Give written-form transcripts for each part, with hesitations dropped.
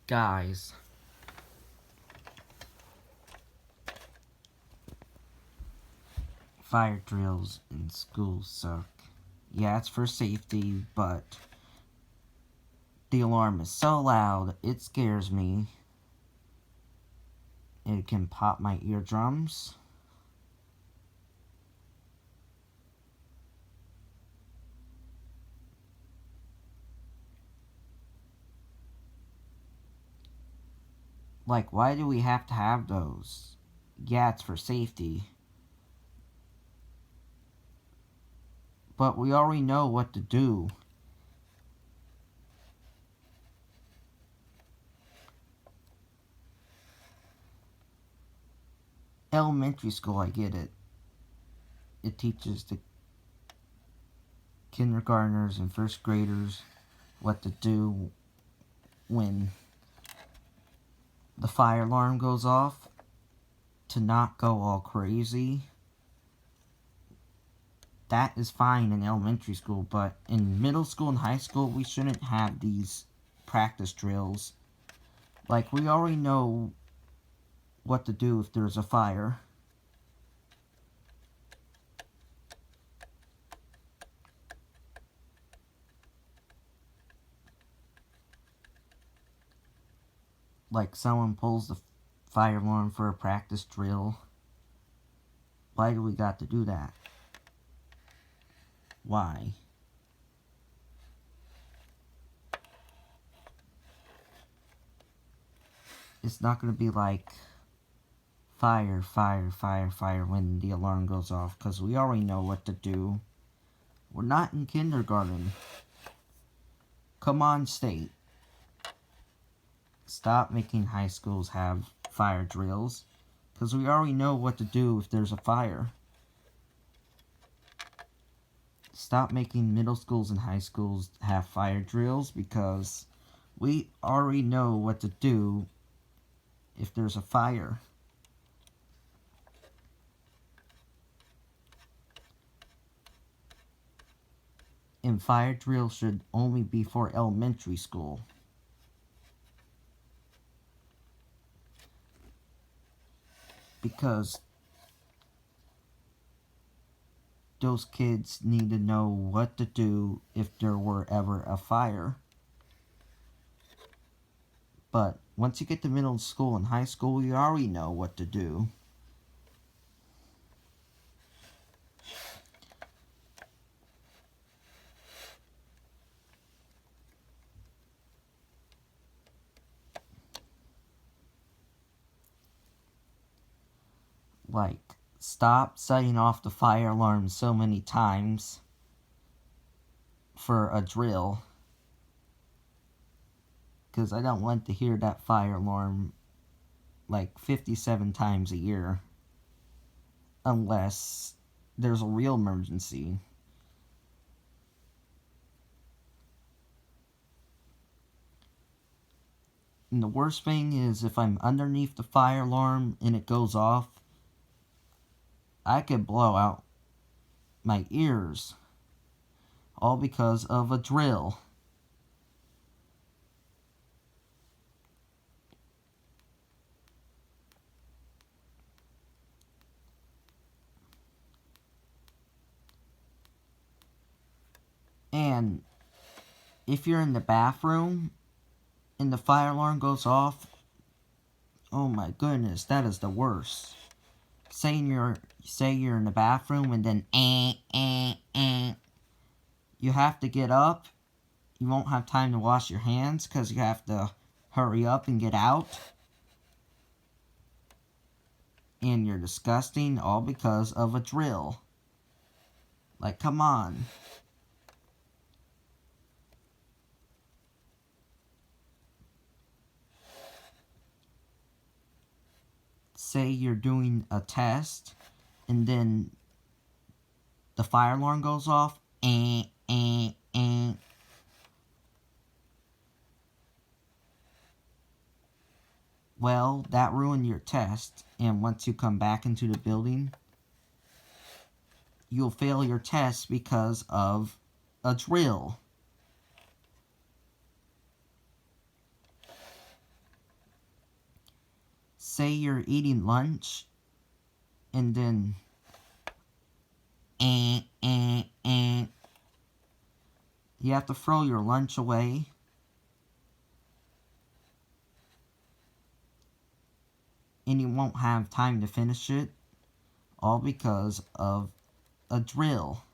Guys, fire drills in schools suck. Yeah, it's for safety, but the alarm is so loud, it scares me. It can pop my eardrums. Like, why do we have to have those? Yeah, it's for safety. But we already know what to do. Elementary school, I get it. It teaches the kindergartners and first graders what to do when the fire alarm goes off, to not go all crazy. That is fine in elementary school, but in middle school and high school, we shouldn't have these practice drills. Like, we already know what to do if there's a fire. Like, someone pulls the fire alarm for a practice drill. Why do we got to do that? Why? It's not going to be like fire, fire, fire, fire when the alarm goes off, because we already know what to do. We're not in kindergarten. Come on, state. Stop making high schools have fire drills, because we already know what to do if there's a fire. Stop making middle schools and high schools have fire drills, because we already know what to do if there's a fire. And fire drills should only be for elementary school. Because those kids need to know what to do if there were ever a fire. But once you get to middle school and high school, you already know what to do. Like, stop setting off the fire alarm so many times for a drill. Because I don't want to hear that fire alarm like 57 times a year. Unless there's a real emergency. And the worst thing is, if I'm underneath the fire alarm and it goes off, I could blow out my ears. All because of a drill. And if you're in the bathroom and the fire alarm goes off, oh my goodness, that is the worst. Say you're in the bathroom and then you have to get up. You won't have time to wash your hands because you have to hurry up and get out. And you're disgusting, all because of a drill. Like, come on. Say you're doing a test, and then the fire alarm goes off. Well, that ruined your test, and once you come back into the building, you'll fail your test because of a drill. say you're eating lunch, and then you have to throw your lunch away. And you won't have time to finish it, all because of a drill.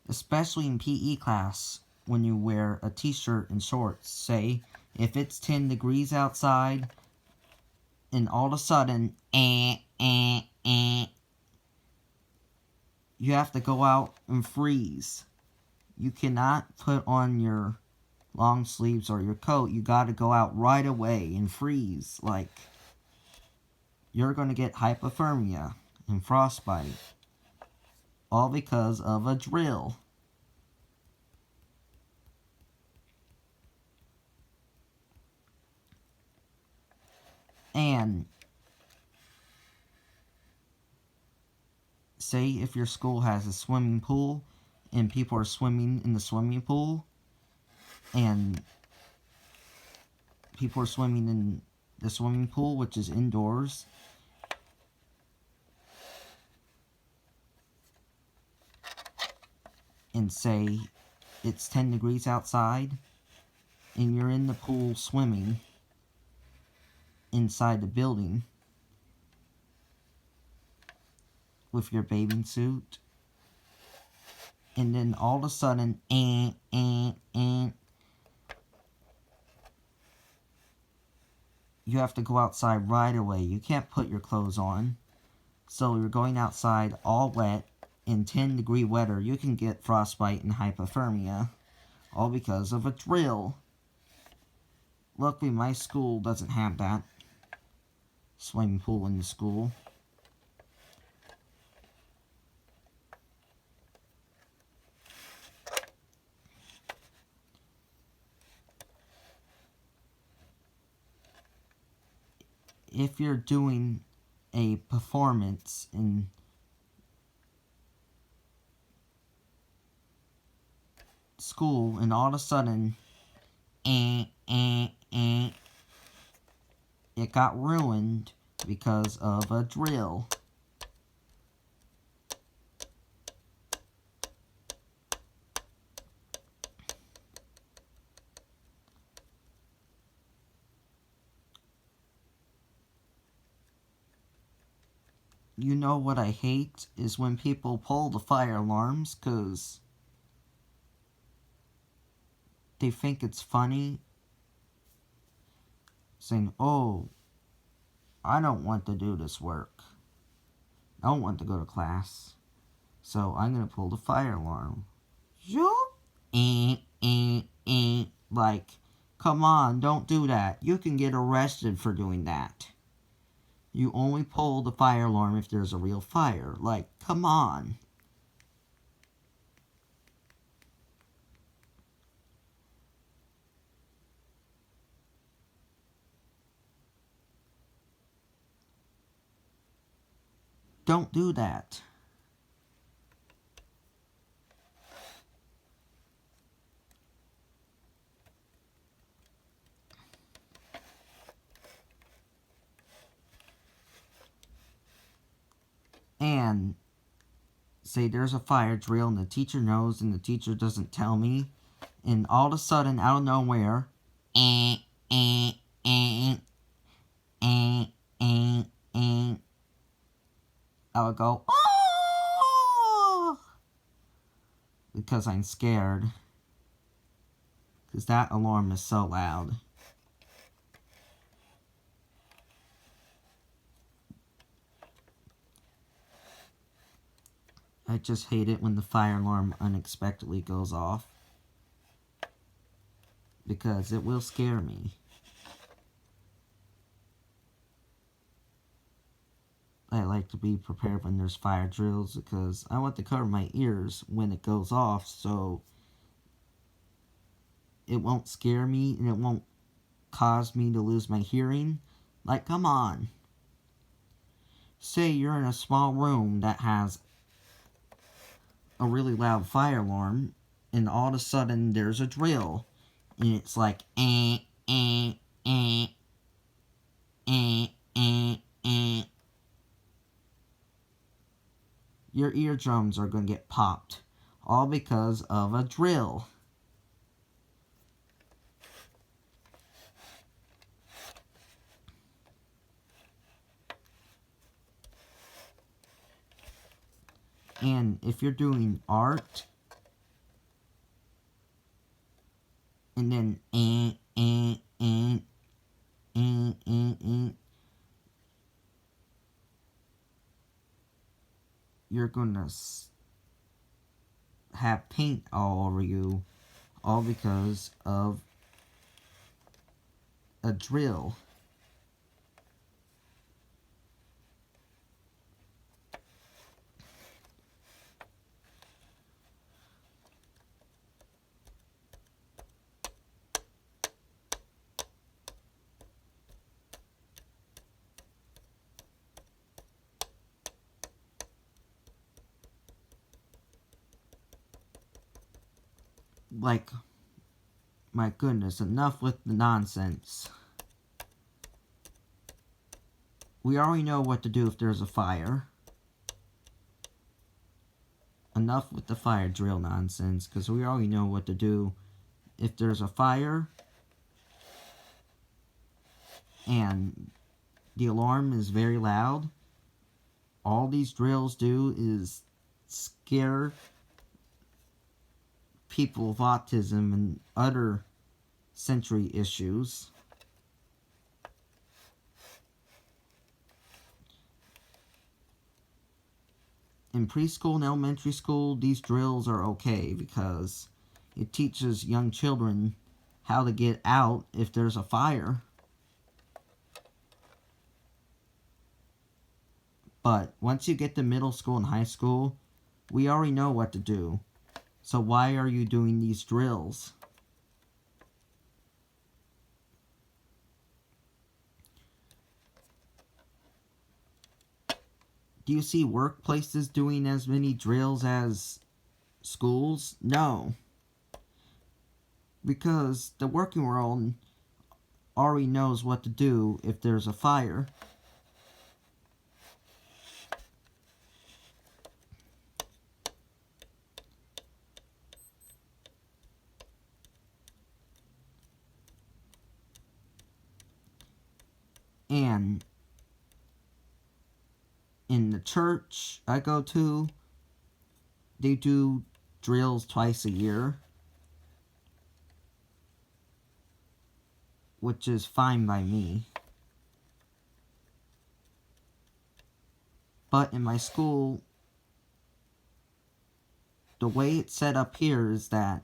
Especially in PE class, when you wear a t-shirt and shorts. Say, if it's 10 degrees outside, and all of a sudden, you have to go out and freeze. You cannot put on your long sleeves or your coat. You gotta go out right away and freeze. Like, you're gonna get hypothermia and frostbite. All because of a drill. And say if your school has a swimming pool and people are swimming in the swimming pool, and people are swimming in the swimming pool, which is indoors, and say it's 10 degrees outside, and you're in the pool swimming inside the building with your bathing suit, and then all of a sudden, you have to go outside right away. You can't put your clothes on. So you're going outside all wet, in 10-degree weather. You can get frostbite and hypothermia, all because of a drill. Luckily, my school doesn't have that swimming pool in the school. If you're doing a performance in school and all of a sudden it got ruined because of a drill. You know what I hate is when people pull the fire alarms because they think it's funny, saying, oh, I don't want to do this work. I don't want to go to class, so I'm going to pull the fire alarm. Like, come on, don't do that. You can get arrested for doing that. You only pull the fire alarm if there's a real fire. Like, come on. Don't do that. And say there's a fire drill and the teacher knows and the teacher doesn't tell me, and all of a sudden, out of nowhere, I would go, oh! Because I'm scared. Because that alarm is so loud. I just hate it when the fire alarm unexpectedly goes off. Because it will scare me. I like to be prepared when there's fire drills because I want to cover my ears when it goes off so it won't scare me and it won't cause me to lose my hearing. Like, come on. Say you're in a small room that has a really loud fire alarm, and all of a sudden there's a drill, and it's like eh, eh, eh. Your eardrums are going to get popped, all because of a drill. And if you're doing art, and then you're gonna have paint all over you, all because of a drill. Like, my goodness, enough with the nonsense. We already know what to do if there's a fire. Enough with the fire drill nonsense, because we already know what to do if there's a fire and the alarm is very loud. All these drills do is scare people with autism and other sensory issues. In preschool and elementary school, these drills are okay because it teaches young children how to get out if there's a fire. But once you get to middle school and high school, we already know what to do. So why are you doing these drills? Do you see workplaces doing as many drills as schools? No. Because the working world already knows what to do if there's a fire. And in the church I go to, they do drills twice a year, which is fine by me. But in my school, the way it's set up here is that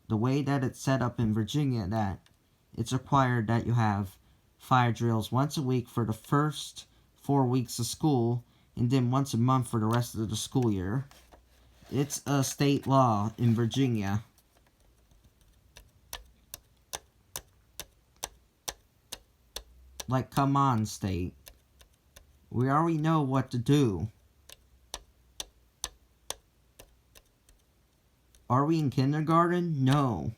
the way that it's set up in Virginia, that it's required that you have fire drills once a week for the first 4 weeks of school, and then once a month for the rest of the school year. It's a state law in Virginia. Like, come on, state. We already know what to do. Are we in kindergarten? No.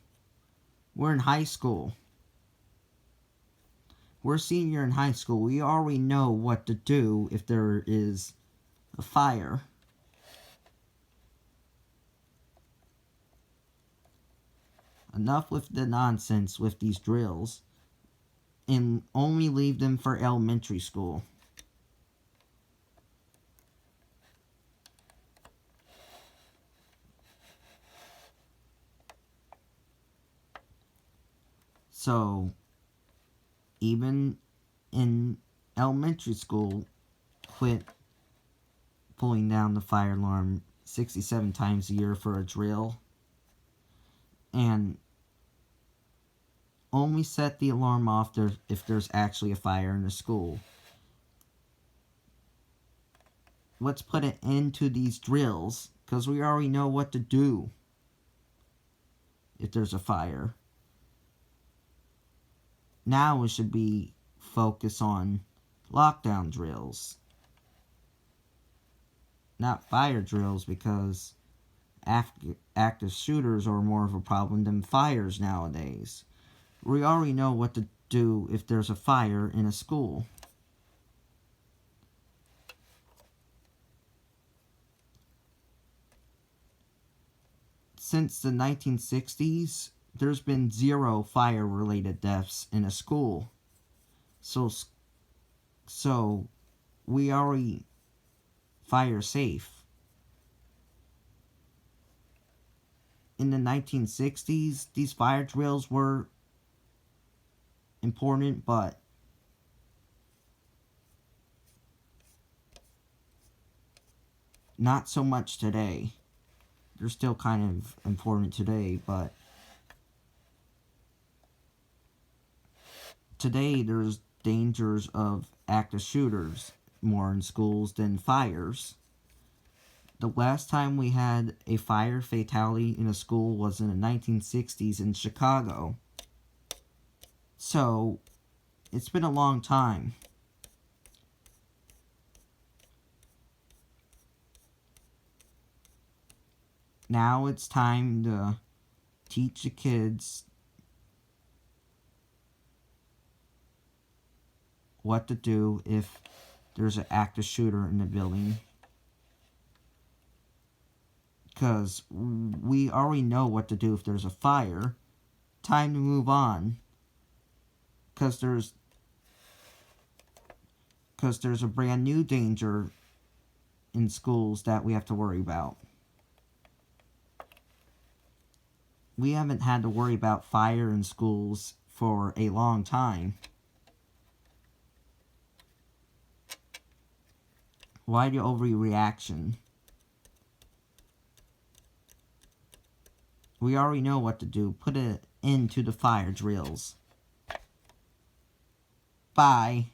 We're in high school. We're senior in high school. We already know what to do if there is a fire. Enough with the nonsense with these drills. And only leave them for elementary school. So, even in elementary school, quit pulling down the fire alarm 67 times a year for a drill. And only set the alarm off if there's actually a fire in the school. Let's put an end to these drills, because we already know what to do if there's a fire. Now we should be focused on lockdown drills. not fire drills, because active shooters are more of a problem than fires nowadays. We already know what to do if there's a fire in a school. Since the 1960s, there's been 0 fire-related deaths in a school. So we already fire safe. In the 1960s, these fire drills were important, but not so much today. They're still kind of important today, but today there's dangers of active shooters more in schools than fires. The last time we had a fire fatality in a school was in the 1960s in Chicago. So, it's been a long time. Now it's time to teach the kids what to do if there's an active shooter in the building. Because we already know what to do if there's a fire. Time to move on. Because there's a brand new danger in schools that we have to worry about. We haven't had to worry about fire in schools for a long time. Why the overreaction? We already know what to do. Put an end to the fire drills. Bye.